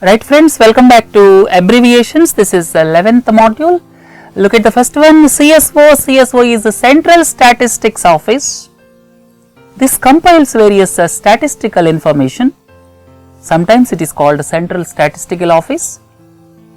Right friends, welcome back to Abbreviations. This is 11th module. Look at the first one, CSO. CSO is the Central Statistics Office. This compiles various statistical information. Sometimes it is called Central Statistical Office,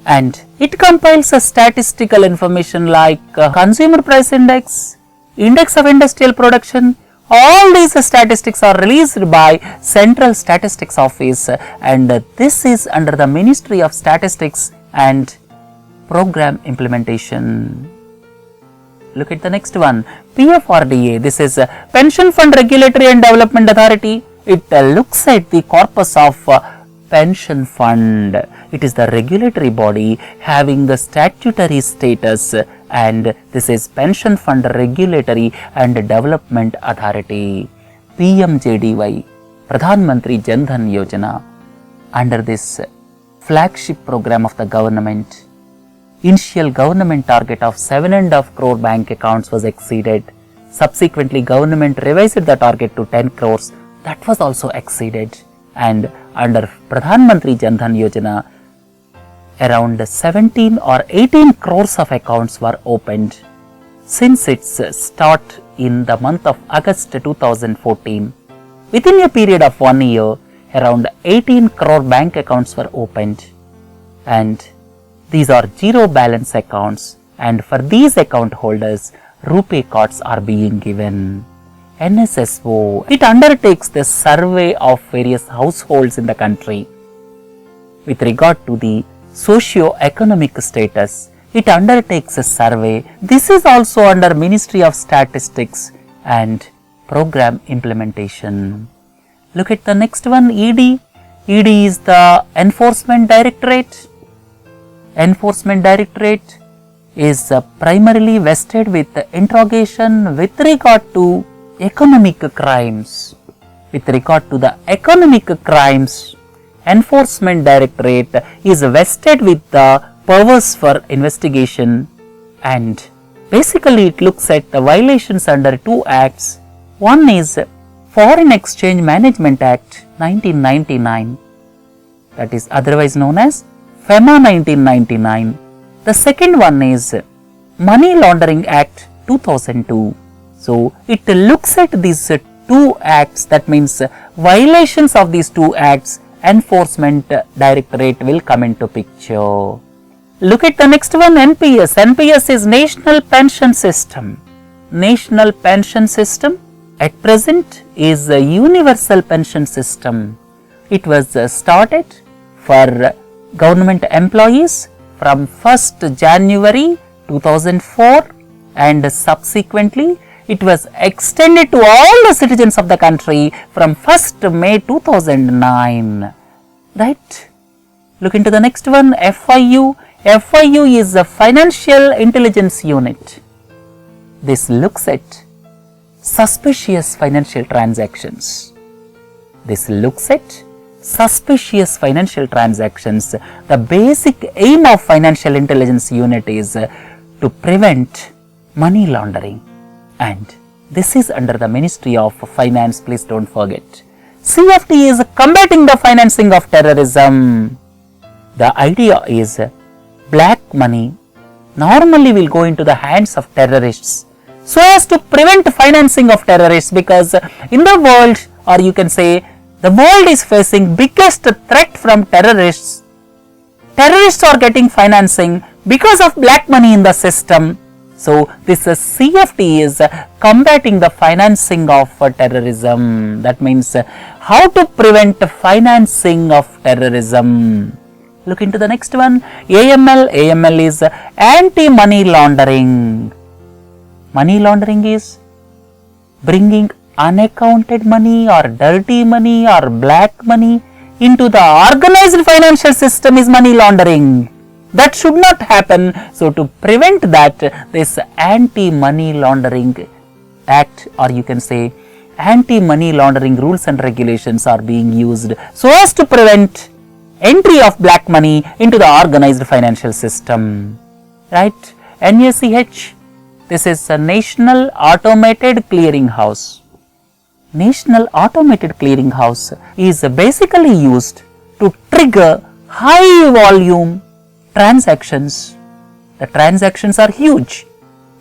and it compiles statistical information like Consumer Price Index, Index of Industrial Production. All these statistics are released by Central Statistics Office, and this is under the Ministry of Statistics and Program Implementation. Look at the next one, PFRDA. This is Pension Fund Regulatory and Development Authority. It looks at the corpus of pension fund. It is the regulatory body having the statutory status, and this is Pension Fund Regulatory and Development Authority, PMJDY, Pradhan Mantri Jan Dhan Yojana. Under this flagship program of the government, initial government target of 7.5 crore bank accounts was exceeded. Subsequently, government revised the target to 10 crores. That was also exceeded. And under Pradhan Mantri Jan Dhan Yojana, around 17 or 18 crores of accounts were opened since its start in the month of August 2014. Within a period of 1 year, around 18 crore bank accounts were opened, and these are zero balance accounts, and for these account holders, RuPay cards are being given. NSSO, it undertakes the survey of various households in the country with regard to the socio-economic status. It undertakes a survey. This is also under Ministry of Statistics and Program Implementation. Look at the next one, ED. ED is the Enforcement Directorate. Enforcement Directorate is primarily vested with interrogation with regard to economic crimes. With regard to the economic crimes, Enforcement Directorate is vested with the powers for investigation, and basically it looks at the violations under two acts. One is Foreign Exchange Management Act 1999, that is otherwise known as FEMA 1999. The second one is Money Laundering Act 2002. So it looks at these two acts, that means violations of these two acts, Enforcement Directorate will come into picture. Look at the next one, NPS. NPS is National Pension System. National Pension System at present is a universal pension system. It was started for government employees from 1st January 2004, and subsequently it was extended to all the citizens of the country from 1st May 2009. Right? Look into the next one, FIU. FIU is a Financial Intelligence Unit. This looks at suspicious financial transactions. This looks at suspicious financial transactions. The basic aim of Financial Intelligence Unit is to prevent money laundering, and this is under the Ministry of Finance, please don't forget. CFT is combating the financing of terrorism. The idea is black money normally will go into the hands of terrorists so as to prevent financing of terrorists, because in the world, or you can say the world is facing biggest threat from terrorists. Terrorists are getting financing because of black money in the system. So this CFT is combating the financing of terrorism. That means how to prevent financing of terrorism. Look into the next one, AML. AML is anti-money laundering. Money laundering is bringing unaccounted money or dirty money or black money into the organized financial system is money laundering. That should not happen. So to prevent that, this anti-money laundering act, or you can say anti-money laundering rules and regulations are being used so as to prevent entry of black money into the organized financial system. Right? NACH, this is a National Automated Clearing House. National Automated Clearing House is basically used to trigger high volume transactions. The transactions are huge.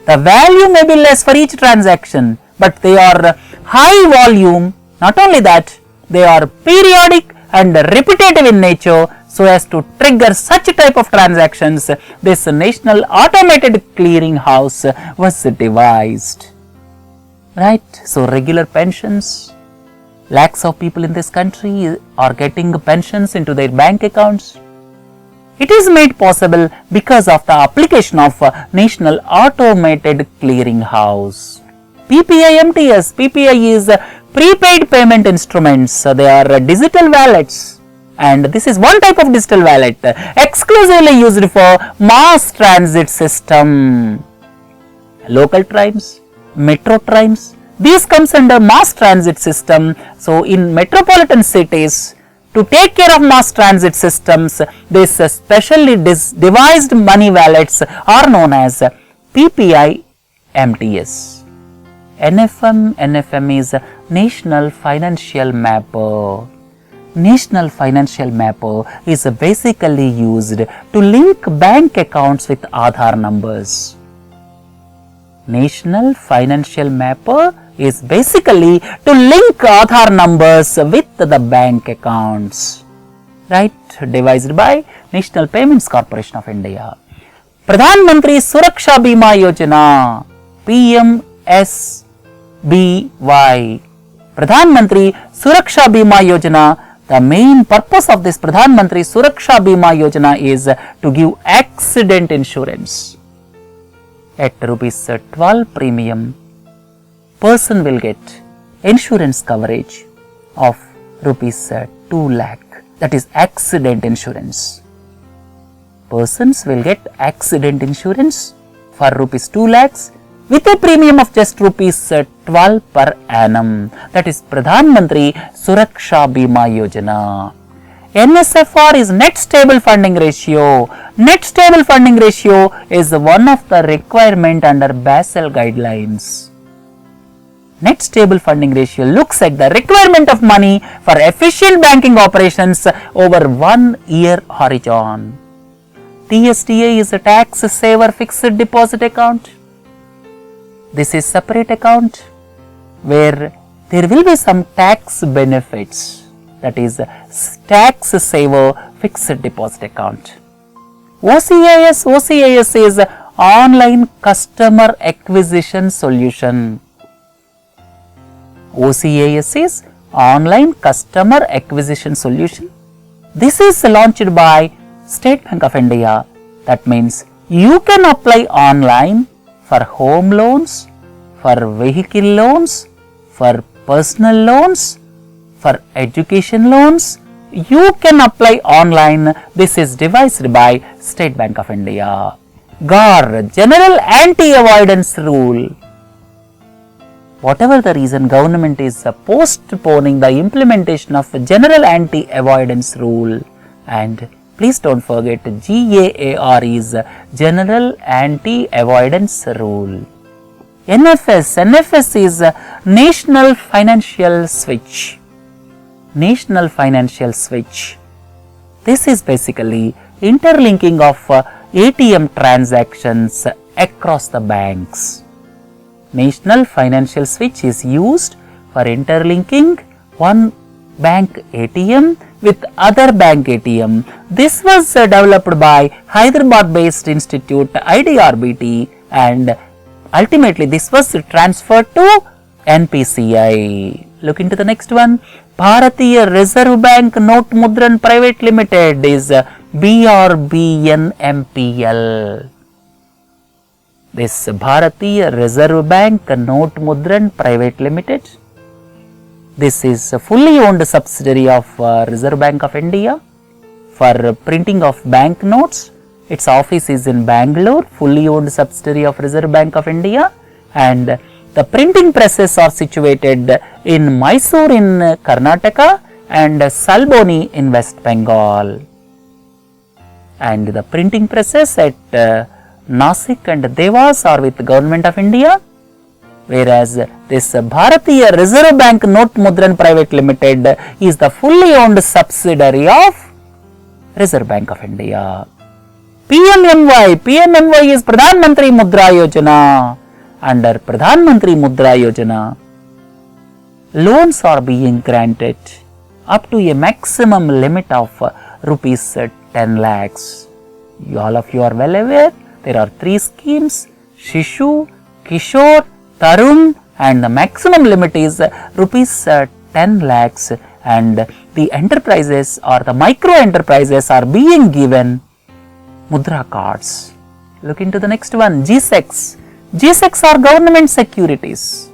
The value may be less for each transaction, but they are high volume. Not only that, they are periodic and repetitive in nature, so as to trigger such type of transactions. This national automated clearing house was devised. Right? So regular pensions, lakhs of people in this country are getting pensions into their bank accounts. It is made possible because of the application of National Automated Clearing House. PPI MTS. PPI is prepaid payment instruments. They are digital wallets, and this is one type of digital wallet exclusively used for mass transit system. Local trains, metro trains, these comes under mass transit system. So in metropolitan cities, to take care of mass transit systems, these specially devised money wallets are known as PPI MTS. NFM is National Financial Mapper. National Financial Mapper is basically used to link bank accounts with Aadhaar numbers. National Financial Mapper is basically to link Aadhaar numbers with the bank accounts. Right? Devised by National Payments Corporation of India. Pradhan Mantri Suraksha Bima Yojana, PMSBY. Pradhan Mantri Suraksha Bima Yojana. The main purpose of this Pradhan Mantri Suraksha Bima Yojana is to give accident insurance. At rupees 12 premium, person will get insurance coverage of rupees 2 lakh. That is accident insurance. Persons will get accident insurance for rupees 2 lakhs with a premium of just rupees 12 per annum. That is Pradhan Mantri Suraksha Bima Yojana. NSFR is net stable funding ratio. Net stable funding ratio is one of the requirement under Basel guidelines. Net stable funding ratio looks at the requirement of money for efficient banking operations over 1 year horizon. TSDA is a tax saver fixed deposit account. This is separate account where there will be some tax benefits. That is tax saver fixed deposit account. OCAS is online customer acquisition solution. OCAS is online customer acquisition solution. This is launched by State Bank of India. That means you can apply online for home loans, for vehicle loans, for personal loans, for education loans. You can apply online. This is devised by State Bank of India. GAR, General Anti-Avoidance Rule. Whatever the reason, government is postponing the implementation of General Anti-Avoidance Rule, and please don't forget GAAR is General Anti-Avoidance Rule. NFS is National Financial Switch. National Financial Switch. This is basically interlinking of ATM transactions across the banks. National Financial Switch is used for interlinking one bank ATM with other bank ATM. This was developed by Hyderabad based institute IDRBT, and ultimately this was transferred to NPCI. Look into the next one. Bharatiya Reserve Bank Note Mudran Private Limited is BRBNMPL. This Bharatiya Reserve Bank Note Mudran Private Limited. This is a fully owned subsidiary of Reserve Bank of India for printing of bank notes. Its office is in Bangalore, fully owned subsidiary of Reserve Bank of India, and the printing presses are situated in Mysore in Karnataka and Salboni in West Bengal. And the printing presses at Nasik and Devas are with the Government of India, whereas this Bharatiya Reserve Bank Note Mudran Private Limited is the fully owned subsidiary of Reserve Bank of India. PMMY is Pradhan Mantri Mudra Yojana. Under Pradhan Mantri Mudra Yojana, loans are being granted up to a maximum limit of rupees 10 lakhs. All of you are well aware, there are 3 schemes, Shishu, Kishore, Tarun, and the maximum limit is rupees 10 lakhs, and the enterprises or the micro enterprises are being given Mudra cards. Look into the next one, G-Secs. G-Secs are government securities.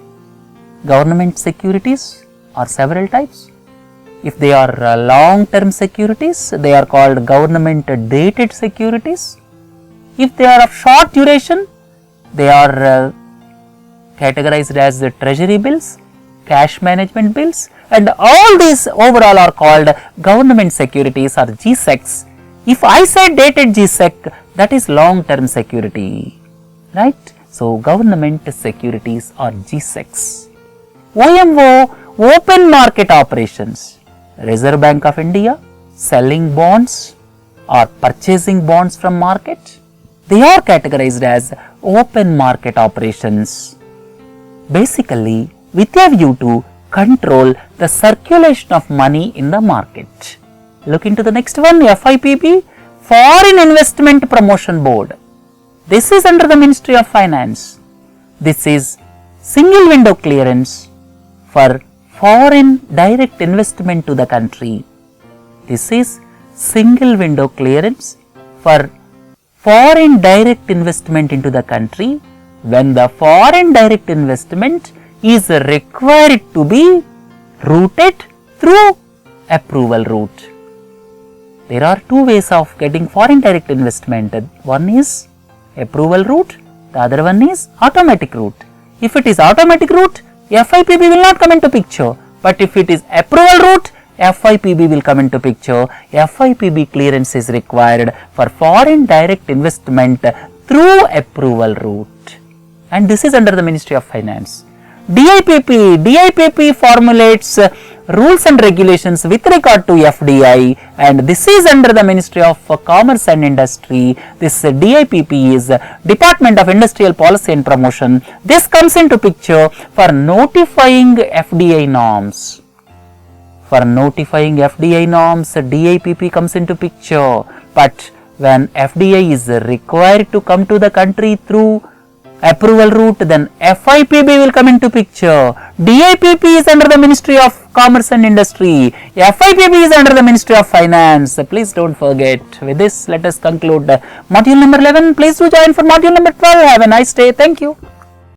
Government securities are several types. If they are long-term securities, they are called government dated securities. If they are of short duration, they are categorized as the treasury bills, cash management bills, and all these overall are called government securities or G-Secs. If I say dated G-Sec, that is long-term security, right? So, government securities or G-Secs. OMO, open market operations. Reserve Bank of India selling bonds or purchasing bonds from market. They are categorized as open market operations. Basically, with a view to control the circulation of money in the market. Look into the next one, FIPB, Foreign Investment Promotion Board. This is under the Ministry of Finance. This is single window clearance for foreign direct investment to the country. This is single window clearance for foreign direct investment into the country when the foreign direct investment is required to be routed through approval route. There are 2 ways of getting foreign direct investment. One is approval route, the other one is automatic route. If it is automatic route, FIPB will not come into picture, but if it is approval route, FIPB will come into picture. FIPB clearance is required for foreign direct investment through approval route, and this is under the Ministry of Finance. DIPP formulates rules and regulations with regard to FDI, and this is under the Ministry of Commerce and Industry. This DIPP is Department of Industrial Policy and Promotion. This comes into picture for notifying FDI norms. For notifying FDI norms, DIPP comes into picture, but when FDI is required to come to the country through approval route, then FIPB will come into picture. DIPP is under the Ministry of Commerce and Industry. FIPB is under the Ministry of Finance. Please don't forget. With this, let us conclude module number 11. Please do join for module number 12. Have a nice day. Thank you.